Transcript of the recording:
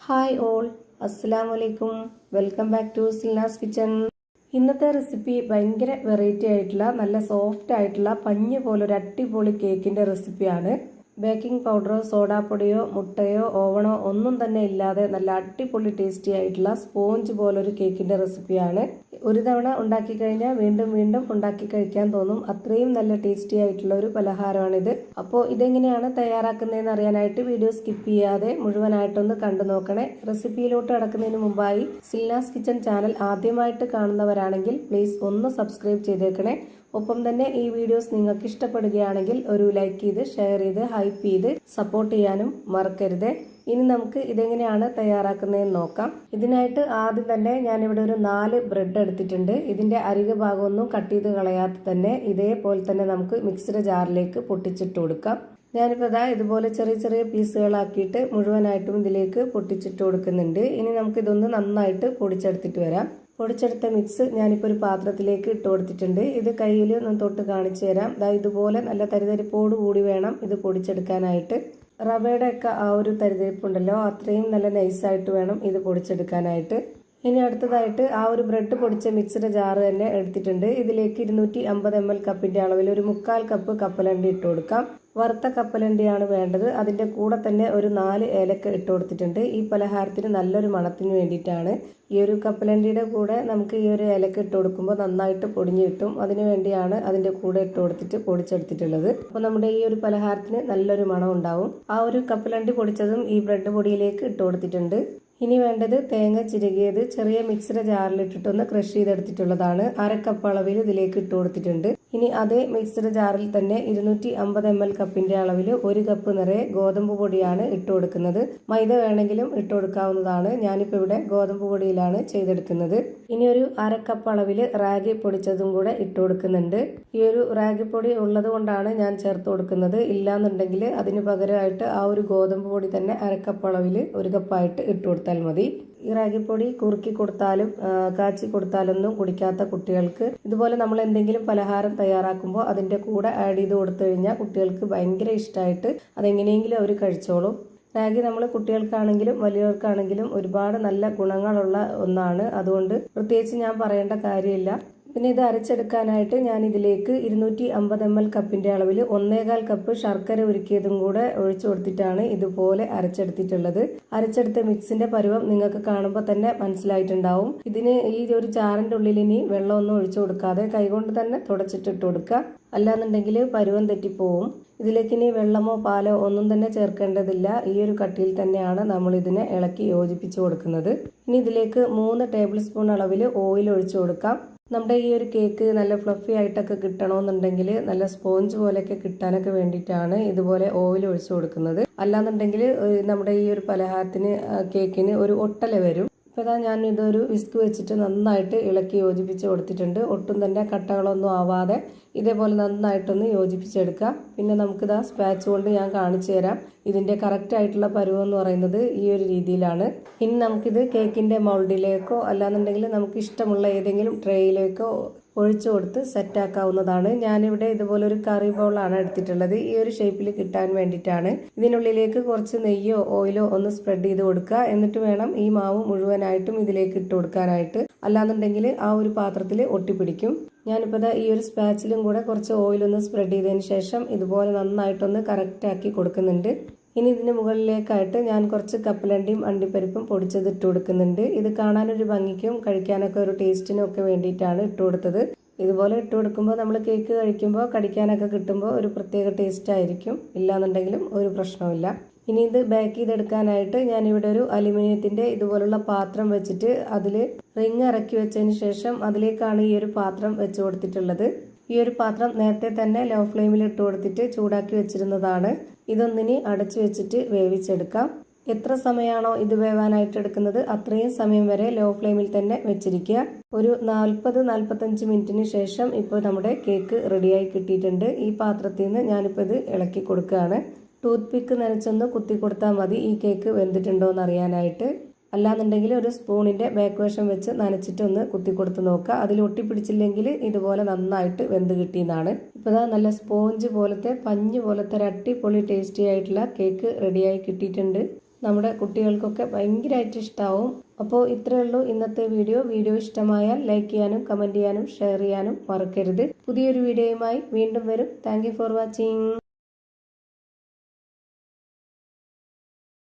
Hi all, അസ്സലാമു അലൈക്കും. Welcome back to Silna's kitchen. ഇന്നത്തെ റെസിപ്പി ഭയങ്കര വെറൈറ്റി ആയിട്ടുള്ള നല്ല സോഫ്റ്റ് ആയിട്ടുള്ള പഞ്ഞ് പോലൊരു അടിപൊളി കേക്കിന്റെ റെസിപ്പിയാണ്. ബേക്കിംഗ് പൗഡറോ സോഡാപ്പൊടിയോ മുട്ടയോ ഓവണോ ഒന്നും തന്നെ ഇല്ലാതെ നല്ല അടിപൊളി ടേസ്റ്റി ആയിട്ടുള്ള സ്പോഞ്ച് പോലൊരു കേക്കിന്റെ റെസിപ്പിയാണ്. ഒരു തവണ ഉണ്ടാക്കി കഴിഞ്ഞാൽ വീണ്ടും വീണ്ടും ഉണ്ടാക്കി കഴിക്കാൻ തോന്നും. അത്രയും നല്ല ടേസ്റ്റി ആയിട്ടുള്ള ഒരു പലഹാരമാണിത്. അപ്പോൾ ഇതെങ്ങനെയാണ് തയ്യാറാക്കുന്നതെന്ന് അറിയാനായിട്ട് വീഡിയോ സ്കിപ്പ് ചെയ്യാതെ മുഴുവനായിട്ടൊന്ന് കണ്ടു നോക്കണേ. റെസിപ്പിയിലോട്ട് കടക്കുന്നതിന് മുമ്പായി സിൽനാസ് കിച്ചൺ ചാനൽ ആദ്യമായിട്ട് കാണുന്നവരാണെങ്കിൽ പ്ലീസ് ഒന്ന് സബ്സ്ക്രൈബ് ചെയ്തേക്കണേ. ഒപ്പം തന്നെ ഈ വീഡിയോസ് നിങ്ങൾക്ക് ഇഷ്ടപ്പെടുകയാണെങ്കിൽ ഒരു ലൈക്ക് ചെയ്ത് ഷെയർ ചെയ്ത് ഹൈപ്പ് ചെയ്ത് സപ്പോർട്ട് ചെയ്യാനും മറക്കരുത്. ഇനി നമുക്ക് ഇതെങ്ങനെയാണ് തയ്യാറാക്കുന്നതെന്ന് നോക്കാം. ഇതിനായിട്ട് ആദ്യം തന്നെ ഞാനിവിടെ ഒരു 4 ബ്രെഡ് എടുത്തിട്ടുണ്ട്. ഇതിന്റെ അരിക ഭാഗമൊന്നും കട്ട് ചെയ്ത് കളയാതെ തന്നെ ഇതേപോലെ തന്നെ നമുക്ക് മിക്സിയുടെ ജാറിലേക്ക് പൊട്ടിച്ചിട്ട് കൊടുക്കാം. ഞാനിപ്പോൾ ഇതുപോലെ ചെറിയ ചെറിയ പീസുകളാക്കിയിട്ട് മുഴുവനായിട്ടും ഇതിലേക്ക് പൊട്ടിച്ചിട്ട് കൊടുക്കുന്നുണ്ട്. ഇനി നമുക്ക് ഇതൊന്ന് നന്നായിട്ട് പൊടിച്ചെടുത്തിട്ട് വരാം. പൊടിച്ചെടുത്ത മിക്സ് ഞാനിപ്പോൾ ഒരു പാത്രത്തിലേക്ക് ഇട്ട് കൊടുത്തിട്ടുണ്ട്. ഇത് കയ്യിൽ ഒന്ന് തൊട്ട് കാണിച്ചു തരാം. ഇതുപോലെ നല്ല തരിതരിപ്പോട് കൂടി വേണം ഇത് പൊടിച്ചെടുക്കാനായിട്ട്. റവയുടെ ഒക്കെ ആ ഒരു തരിതരിപ്പുണ്ടല്ലോ, അത്രയും നല്ല നൈസായിട്ട് വേണം ഇത് പൊടിച്ചെടുക്കാനായിട്ട്. ഇനി അടുത്തതായിട്ട് ആ ഒരു ബ്രെഡ് പൊടിച്ച മിക്സിയുടെ ജാറ് തന്നെ എടുത്തിട്ടുണ്ട്. ഇതിലേക്ക് 250 ml കപ്പിന്റെ അളവിൽ ഒരു 1/4 കപ്പ് കപ്പലണ്ടി ഇട്ട് കൊടുക്കാം. വറുത്ത കപ്പലണ്ടിയാണ് വേണ്ടത്. അതിന്റെ കൂടെ തന്നെ ഒരു 4 ഏലക്ക ഇട്ട് കൊടുത്തിട്ടുണ്ട്. ഈ പലഹാരത്തിന് നല്ലൊരു മണത്തിന് വേണ്ടിയിട്ടാണ്. ഈ ഒരു കപ്പലണ്ടിയുടെ കൂടെ നമുക്ക് ഈ ഒരു ഏലക്ക ഇട്ട് കൊടുക്കുമ്പോൾ നന്നായിട്ട് പൊടിഞ്ഞു കിട്ടും. അതിനു വേണ്ടിയാണ് അതിന്റെ കൂടെ ഇട്ട് കൊടുത്തിട്ട് പൊടിച്ചെടുത്തിട്ടുള്ളത്. അപ്പോൾ നമ്മുടെ ഈ ഒരു പലഹാരത്തിന് നല്ലൊരു മണം ഉണ്ടാവും. ആ ഒരു കപ്പലണ്ടി പൊടിച്ചതും ഈ ബ്രെഡ് പൊടിയിലേക്ക് ഇട്ട് കൊടുത്തിട്ടുണ്ട്. ഇനി വേണ്ടത് തേങ്ങ ചിരകിയത് ചെറിയ മിക്സിയുടെ ജാറിലിട്ടിട്ടൊന്ന് ക്രഷ് ചെയ്തെടുത്തിട്ടുള്ളതാണ്. 1/2 കപ്പ് അളവിൽ ഇതിലേക്ക് ഇട്ട് കൊടുത്തിട്ടുണ്ട്. ഇനി അതേ മിക്സിയുടെ ജാറിൽ തന്നെ 250 ml കപ്പിന്റെ അളവിൽ 1 കപ്പ് നിറയെ ഗോതമ്പ് പൊടിയാണ് ഇട്ട് കൊടുക്കുന്നത്. മൈദ വേണമെങ്കിലും ഇട്ട് കൊടുക്കാവുന്നതാണ്. ഞാനിപ്പോൾ ഇവിടെ ഗോതമ്പ് പൊടിയിലാണ് ചെയ്തെടുക്കുന്നത്. ഇനി ഒരു 1/2 കപ്പ് അളവിൽ റാഗി പൊടിച്ചതും കൂടെ ഇട്ട് കൊടുക്കുന്നുണ്ട്. ഈ ഒരു റാഗി പൊടി ഉള്ളത് കൊണ്ടാണ് ഞാൻ ചേർത്ത് കൊടുക്കുന്നത്. ഇല്ലാന്നുണ്ടെങ്കിൽ അതിന് പകരമായിട്ട് ആ ഒരു ഗോതമ്പ് പൊടി തന്നെ 1/2 കപ്പ് അളവിൽ 1 കപ്പായിട്ട് ഇട്ട് കൊടുത്താൽ മതി. ഈ റാഗിപ്പൊടി കുറുക്കി കൊടുത്താലും കാച്ചി കൊടുത്താലൊന്നും കുടിക്കാത്ത കുട്ടികൾക്ക് ഇതുപോലെ നമ്മൾ എന്തെങ്കിലും പലഹാരം തയ്യാറാക്കുമ്പോൾ അതിന്റെ കൂടെ ആഡ് ചെയ്ത് കൊടുത്തു കഴിഞ്ഞാൽ കുട്ടികൾക്ക് ഭയങ്കര ഇഷ്ടമായിട്ട് അതെങ്ങനെയെങ്കിലും അവർ കഴിച്ചോളും. റാഗി നമ്മൾ കുട്ടികൾക്കാണെങ്കിലും വലിയവർക്കാണെങ്കിലും ഒരുപാട് നല്ല ഗുണങ്ങളുള്ള ഒന്നാണ്. അതുകൊണ്ട് പ്രത്യേകിച്ച് ഞാൻ പറയേണ്ട കാര്യമില്ല. പിന്നെ ഇത് അരച്ചെടുക്കാനായിട്ട് ഞാൻ ഇതിലേക്ക് 250 ml കപ്പിന്റെ അളവിൽ 1/4 കപ്പ് ശർക്കര ഉരുക്കിയതും കൂടെ ഒഴിച്ചു കൊടുത്തിട്ടാണ് ഇതുപോലെ അരച്ചെടുത്തിട്ടുള്ളത്. അരച്ചെടുത്ത മിക്സിന്റെ പരുവം നിങ്ങൾക്ക് കാണുമ്പോൾ തന്നെ മനസ്സിലായിട്ടുണ്ടാവും. ഇതിന് ഈ ഒരു ജാറിന്റെ ഉള്ളിൽ ഇനി വെള്ളമൊന്നും ഒഴിച്ചു കൊടുക്കാതെ കൈകൊണ്ട് തന്നെ തുടച്ചിട്ടിട്ട് കൊടുക്കുക. അല്ലാന്നുണ്ടെങ്കിൽ പരുവം തെറ്റിപ്പോവും. ഇതിലേക്ക് ഇനി വെള്ളമോ പാലോ ഒന്നും തന്നെ ചേർക്കേണ്ടതില്ല. ഈ ഒരു കട്ടിയിൽ തന്നെയാണ് നമ്മൾ ഇതിനെ ഇളക്കി യോജിപ്പിച്ചു കൊടുക്കുന്നത്. ഇനി ഇതിലേക്ക് 3 ടേബിൾ സ്പൂൺ അളവിൽ ഓയിൽ ഒഴിച്ചു കൊടുക്കാം. നമ്മുടെ ഈ ഒരു കേക്ക് നല്ല ഫ്ലഫി ആയിട്ടൊക്കെ കിട്ടണമെന്നുണ്ടെങ്കിൽ നല്ല സ്പോഞ്ച് പോലെയൊക്കെ കിട്ടാനൊക്കെ വേണ്ടിയിട്ടാണ് ഇതുപോലെ ഓയിൽ ഒഴിച്ചു കൊടുക്കുന്നത്. അല്ലാന്നുണ്ടെങ്കിൽ നമ്മുടെ ഈ ഒരു പലഹാരത്തിന് കേക്കിന് ഒരു ഒട്ടല വരും. ഇപ്പോൾ ഞാൻ ഇതൊരു വിസ്ക് വെച്ചിട്ട് നന്നായിട്ട് ഇളക്കി യോജിപ്പിച്ച് കൊടുത്തിട്ടുണ്ട്. ഒട്ടും തന്നെ കട്ടകളൊന്നും ആവാതെ ഇതേപോലെ നന്നായിട്ടൊന്ന് യോജിപ്പിച്ചെടുക്കുക. പിന്നെ നമുക്കിതാ സ്പാച്ച് കൊണ്ട് ഞാൻ കാണിച്ചു തരാം. ഇതിന്റെ കറക്റ്റ് ആയിട്ടുള്ള പരുവം എന്ന് പറയുന്നത് ഈ ഒരു രീതിയിലാണ്. ഇനി നമുക്കിത് കേക്കിന്റെ മൗൾഡിലേക്കോ അല്ലാന്നുണ്ടെങ്കിൽ നമുക്ക് ഇഷ്ടമുള്ള ഏതെങ്കിലും ട്രേയിലേക്കോ ഒഴിച്ചു കൊടുത്ത് സെറ്റാക്കാവുന്നതാണ്. ഞാനിവിടെ ഇതുപോലെ ഒരു കറി ബൗളാണ് എടുത്തിട്ടുള്ളത്. ഈ ഒരു ഷേപ്പിൽ കിട്ടാൻ വേണ്ടിയിട്ടാണ്. ഇതിനുള്ളിലേക്ക് കുറച്ച് നെയ്യോ ഓയിലോ ഒന്ന് സ്പ്രെഡ് ചെയ്ത് കൊടുക്കുക. എന്നിട്ട് വേണം ഈ മാവ് മുഴുവനായിട്ടും ഇതിലേക്ക് ഇട്ട് കൊടുക്കാനായിട്ട്. അല്ലാന്നുണ്ടെങ്കിൽ ആ ഒരു പാത്രത്തിൽ ഒട്ടിപ്പിടിക്കും. ഞാനിപ്പോൾ ഈ ഒരു സ്പാച്ചിലും കൂടെ കുറച്ച് ഓയിലൊന്ന് സ്പ്രെഡ് ചെയ്തതിന് ശേഷം ഇതുപോലെ നന്നായിട്ടൊന്ന് കറക്റ്റ് ആക്കി കൊടുക്കുന്നുണ്ട്. ഇനി ഇതിന് മുകളിലേക്കായിട്ട് ഞാൻ കുറച്ച് കപ്പലണ്ടിയും അണ്ടിപ്പരിപ്പും പൊടിച്ചത് ഇട്ട് കൊടുക്കുന്നുണ്ട്. ഇത് കാണാനൊരു ഭംഗിക്കും കഴിക്കാനൊക്കെ ഒരു ടേസ്റ്റിനും ഒക്കെ വേണ്ടിയിട്ടാണ് ഇട്ട് കൊടുത്തത്. ഇതുപോലെ ഇട്ട് കൊടുക്കുമ്പോൾ നമ്മൾ കേക്ക് കഴിക്കുമ്പോൾ കടിക്കാനൊക്കെ കിട്ടുമ്പോൾ ഒരു പ്രത്യേക ടേസ്റ്റ് ആയിരിക്കും. ഇല്ലാന്നുണ്ടെങ്കിലും ഒരു പ്രശ്നമില്ല. ഇനി ഇത് ബേക്ക് ചെയ്തെടുക്കാനായിട്ട് ഞാനിവിടെ ഒരു അലുമിനിയത്തിന്റെ ഇതുപോലുള്ള പാത്രം വെച്ചിട്ട് അതിൽ റിങ് ഇറക്കി വെച്ചതിന് ശേഷം അതിലേക്കാണ് ഈ ഒരു പാത്രം വെച്ച് കൊടുത്തിട്ടുള്ളത്. ഈ ഒരു പാത്രം നേരത്തെ തന്നെ ലോ ഫ്ലെയിമിൽ ഇട്ട് കൊടുത്തിട്ട് ചൂടാക്കി വെച്ചിരുന്നതാണ്. ഇതൊന്നിനി അടച്ചു വെച്ചിട്ട് വേവിച്ചെടുക്കാം. എത്ര സമയമാണോ ഇത് വേവാനായിട്ട് എടുക്കുന്നത് അത്രയും സമയം വരെ ലോ ഫ്ലെയിമിൽ തന്നെ വെച്ചിരിക്കുക. ഒരു 40-45 മിനിറ്റിന് ശേഷം ഇപ്പോൾ നമ്മുടെ കേക്ക് റെഡിയായി കിട്ടിയിട്ടുണ്ട്. ഈ പാത്രത്തിൽ നിന്ന് ഞാനിപ്പോൾ ഇത് ഇളക്കി കൊടുക്കുകയാണ്. ടൂത്ത് പിക്ക് നനച്ചൊന്ന് കുത്തി കൊടുത്താൽ മതി ഈ കേക്ക് വെന്തിട്ടുണ്ടോ എന്ന് അറിയാനായിട്ട്. അല്ലാന്നുണ്ടെങ്കിൽ ഒരു സ്പൂണിന്റെ ബാക്ക് വശം വെച്ച് നനച്ചിട്ടൊന്ന് കുത്തി കൊടുത്ത് നോക്കുക. അതിൽ ഒട്ടിപ്പിടിച്ചില്ലെങ്കിൽ ഇതുപോലെ നന്നായിട്ട് വെന്ത് കിട്ടിയതാണ്. ഇപ്പോൾ നല്ല സ്പോഞ്ച് പോലത്തെ പഞ്ഞ് പോലത്തെ ഒരു അടിപൊളി ടേസ്റ്റി ആയിട്ടുള്ള കേക്ക് റെഡിയായി കിട്ടിയിട്ടുണ്ട്. നമ്മുടെ കുട്ടികൾക്കൊക്കെ ഭയങ്കരമായിട്ട് ഇഷ്ടമാവും. അപ്പോൾ ഇത്രയേ ഉള്ളൂ ഇന്നത്തെ വീഡിയോ ഇഷ്ടമായാൽ ലൈക്ക് ചെയ്യാനും കമൻറ്റ് ചെയ്യാനും ഷെയർ ചെയ്യാനും മറക്കരുത്. പുതിയൊരു വീഡിയോയുമായി വീണ്ടും വരും. Thank you for watching.